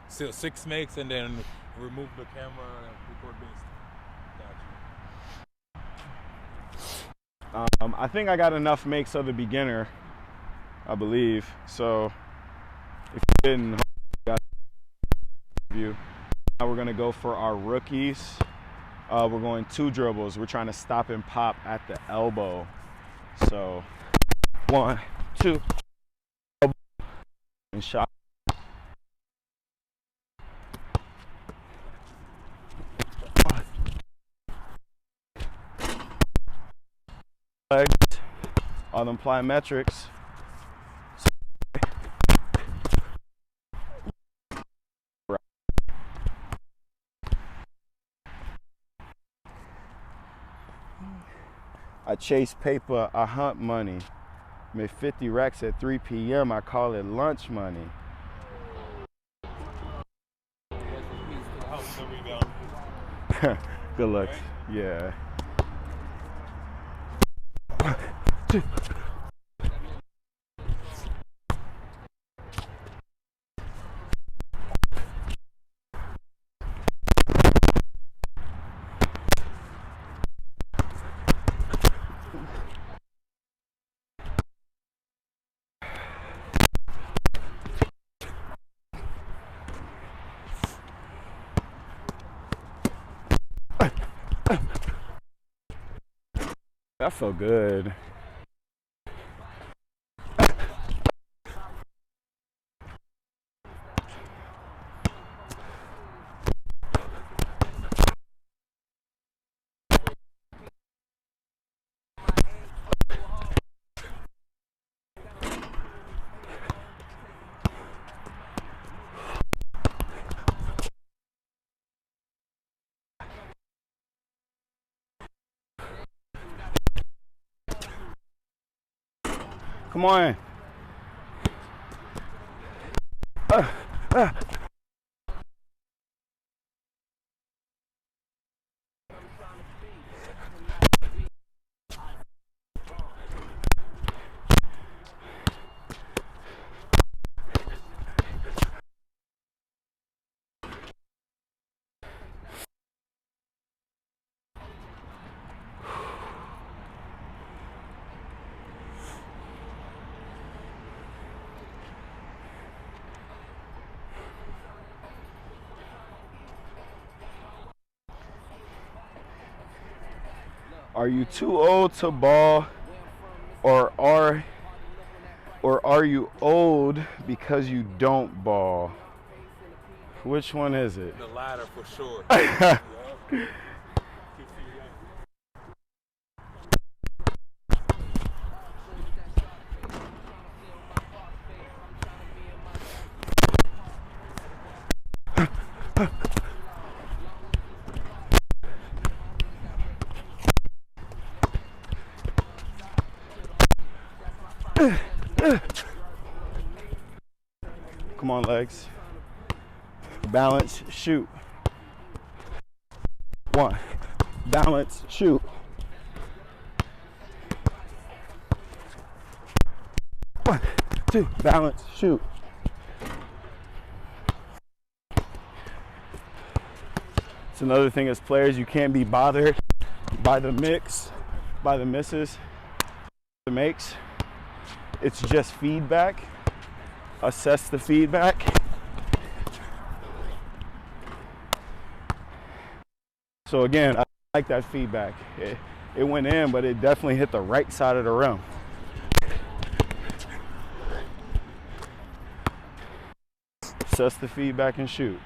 six makes and then remove the camera and record based. Got you. I think I got enough makes of the beginner, I believe. So if you didn't, now we're gonna go for our rookies. We're going 2 dribbles. We're trying to stop and pop at the elbow. So 1, 2, elbow, and shot. Legs, all them plyometrics. I chase paper, I hunt money. Made 50 racks at 3 p.m. I call it lunch money. Good luck. Yeah. That felt good. Come on. Are you too old to ball, or are you old because you don't ball? Which one is it? The latter for sure. Come on, legs. Balance, shoot. 1. Balance, shoot. 1, 2, balance, shoot. It's another thing as players, you can't be bothered by the mix, by the misses, the makes. It's just feedback. Assess the feedback. So again, I like that feedback. It went in, but it definitely hit the right side of the rim. Assess the feedback and shoot.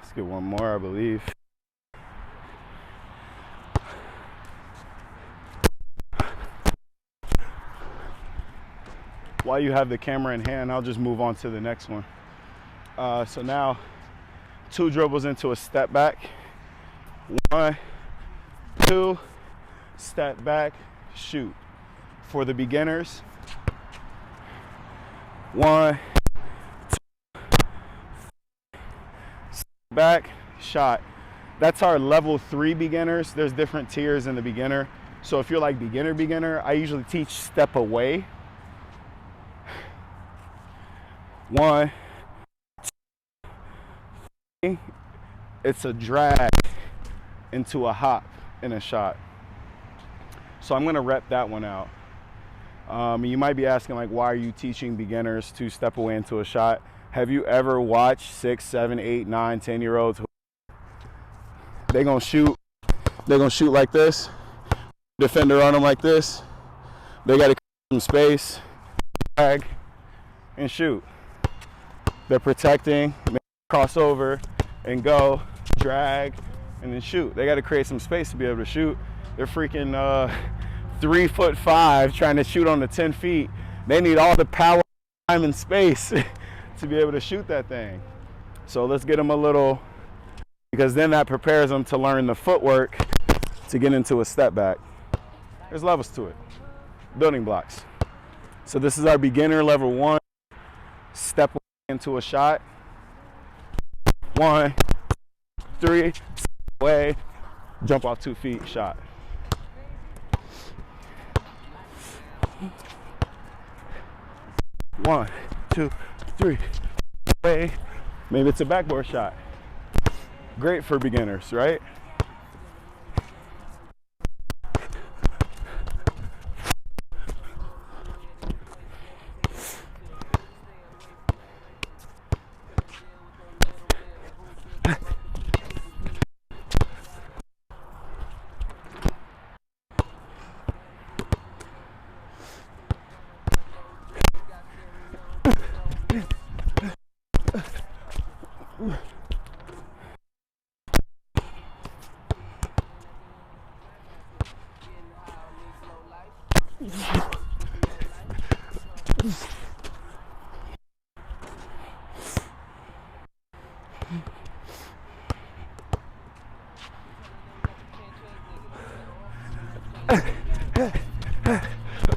Let's get one more, I believe. While you have the camera in hand, I'll just move on to the next one. So now, 2 dribbles into a step back. 1, 2, step back, shoot. For the beginners, 1, 2, step back, shot. That's our level 3 beginners. There's different tiers in the beginner. So if you're like beginner, I usually teach step away. 1, 2, it's a drag into a hop in a shot. So I'm gonna rep that one out. You might be asking, like, why are you teaching beginners to step away into a shot? Have you ever watched 6, 7, 8, 9, 10-year-olds? They're gonna shoot like this. Defender on them like this. They gotta create some space, drag, and shoot. They're protecting, cross over, and go, drag, and then shoot. They gotta create some space to be able to shoot. They're freaking 3'5" trying to shoot on the 10 feet. They need all the power, time, and space to be able to shoot that thing. So let's get them a little, because then that prepares them to learn the footwork to get into a step back. There's levels to it, building blocks. So this is our beginner level 1, step into a shot. 1, 3, step away, jump off 2 feet, shot. One, 2, 3, away. Maybe it's a backboard shot. Great for beginners, right?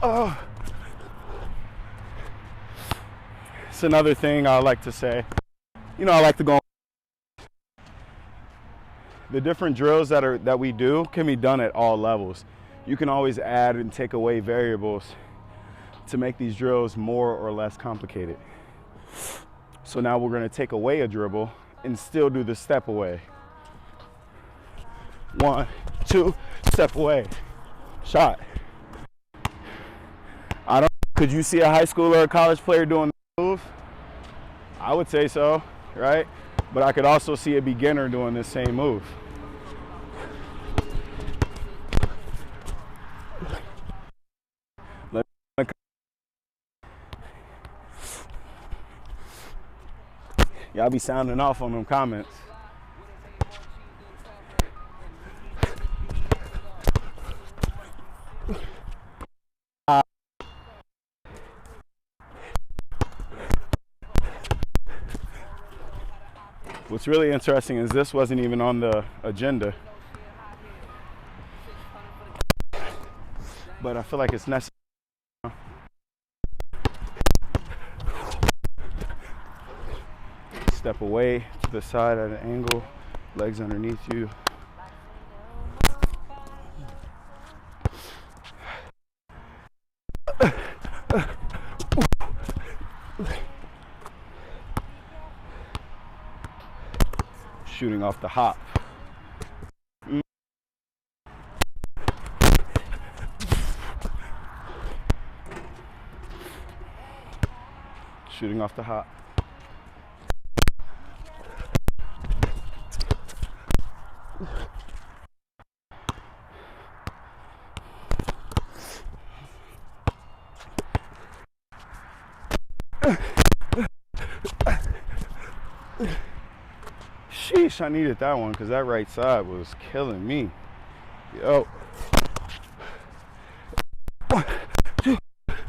Oh. It's another thing I like to say. You know, I like to go. The different drills that we do can be done at all levels. You can always add and take away variables to make these drills more or less complicated. So now we're going to take away a dribble and still do the step away. 1, 2, step away, shot. Could you see a high school or a college player doing the move? I would say so, right? But I could also see a beginner doing this same move. Y'all be sounding off on them comments. What's really interesting is this wasn't even on the agenda, but I feel like it's necessary. Step away to the side at an angle, legs underneath you. Shooting off the hop. Shooting off the hop. Sheesh, I needed that one because that right side was killing me. Yo. 1, 2,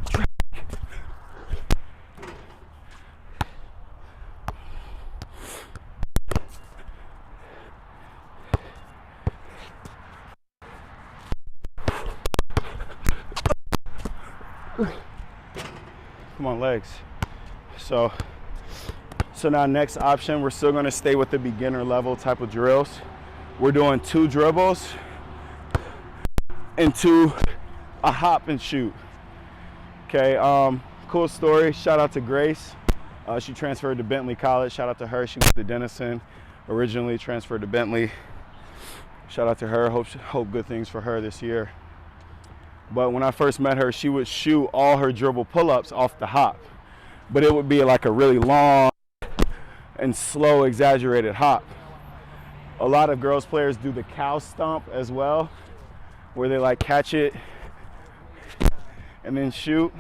drag. Come on, legs. So now next option, we're still gonna stay with the beginner level type of drills. We're doing 2 dribbles into a hop and shoot. Okay, cool story. Shout out to Grace. She transferred to Bentley College. Shout out to her. She went to Denison, originally transferred to Bentley. Shout out to her. Hope good things for her this year. But when I first met her, she would shoot all her dribble pull-ups off the hop. But it would be like a really long and slow, exaggerated hop. A lot of girls players do the cow stomp as well, where they like catch it and then shoot.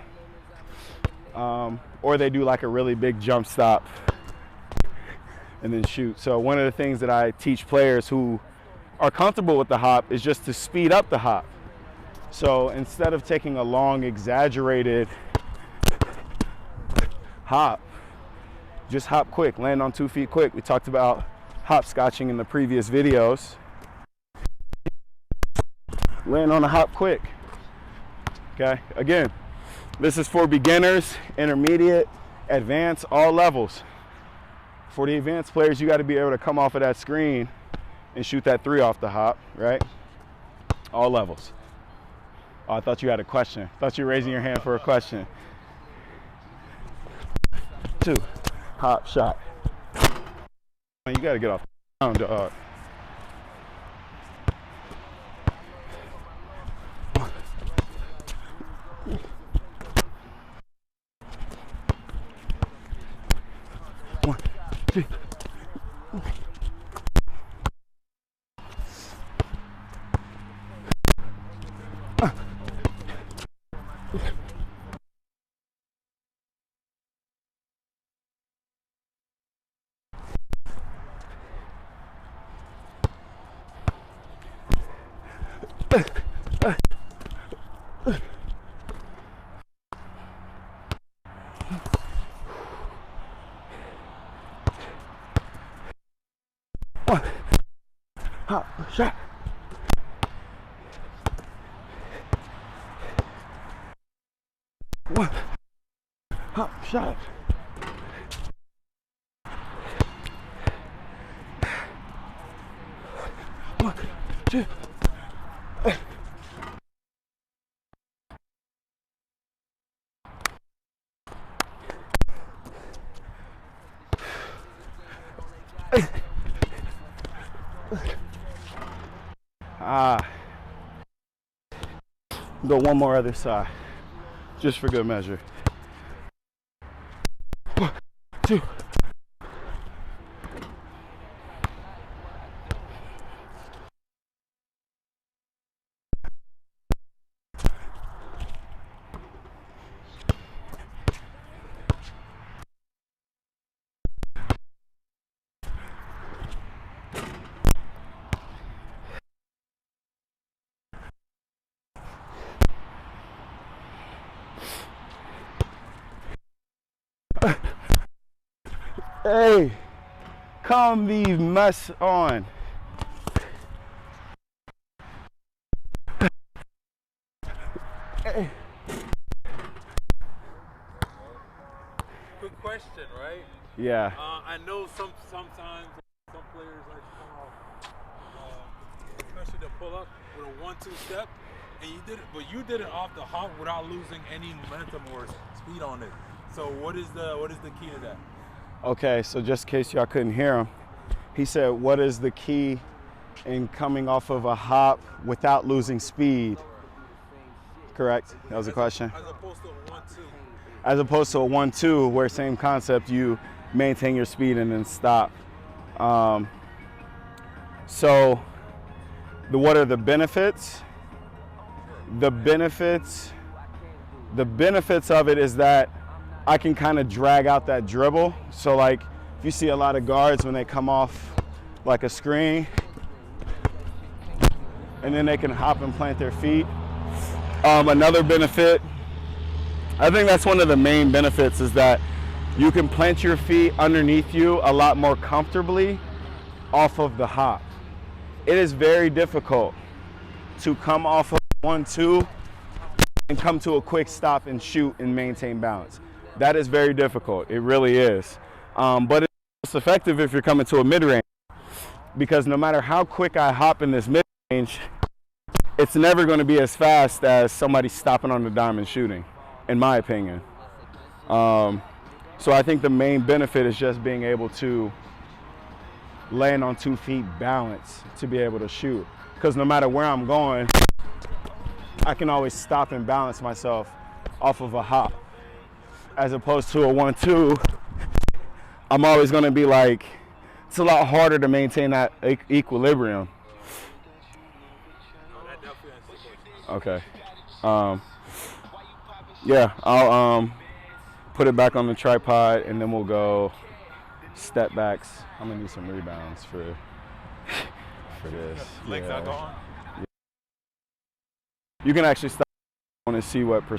Or they do like a really big jump stop and then shoot. So one of the things that I teach players who are comfortable with the hop is just to speed up the hop. So instead of taking a long, exaggerated hop, just hop quick, land on 2 feet quick. We talked about hopscotching in the previous videos. Land on a hop quick. Okay, again, this is for beginners, intermediate, advanced, all levels. For the advanced players, you got to be able to come off of that screen and shoot that 3 off the hop, right? All levels. Oh, I thought you had a question. I thought you were raising your hand for a question. 2, hop, shot. You got to get off the ground, dog. 1, 2. Hop, shot. 1, hop, shot. 1, 2. Go one more other side, just for good measure. 1, 2. Hey, calm these mess on. Hey. Quick question, right? Yeah. I know sometimes some players like to come off, especially the pull up with a 1-2 step, and you did it off the hop without losing any momentum or speed on it. So what is the key to that? Okay, so just in case y'all couldn't hear him, he said, what is the key in coming off of a hop without losing speed? Correct? That was the question? As opposed to a 1-2. As opposed to a 1-2, where same concept, you maintain your speed and then stop. So what are the benefits? The benefits of it is that I can kind of drag out that dribble. So like if you see a lot of guards when they come off like a screen and then they can hop and plant their feet. Another benefit, I think that's one of the main benefits, is that you can plant your feet underneath you a lot more comfortably off of the hop. It is very difficult to come off of 1-2 and come to a quick stop and shoot and maintain balance. That is very difficult. It really is. But it's effective if you're coming to a mid-range, because no matter how quick I hop in this mid-range, it's never going to be as fast as somebody stopping on the dime and shooting, in my opinion. So I think the main benefit is just being able to land on 2 feet balance to be able to shoot. Because no matter where I'm going, I can always stop and balance myself off of a hop. As opposed to a 1-2, I'm always going to be like, it's a lot harder to maintain that equilibrium. Okay. Yeah, I'll put it back on the tripod, and then we'll go step backs. I'm gonna need some rebounds for this. Legs Yeah. are gone. You can actually stop and see what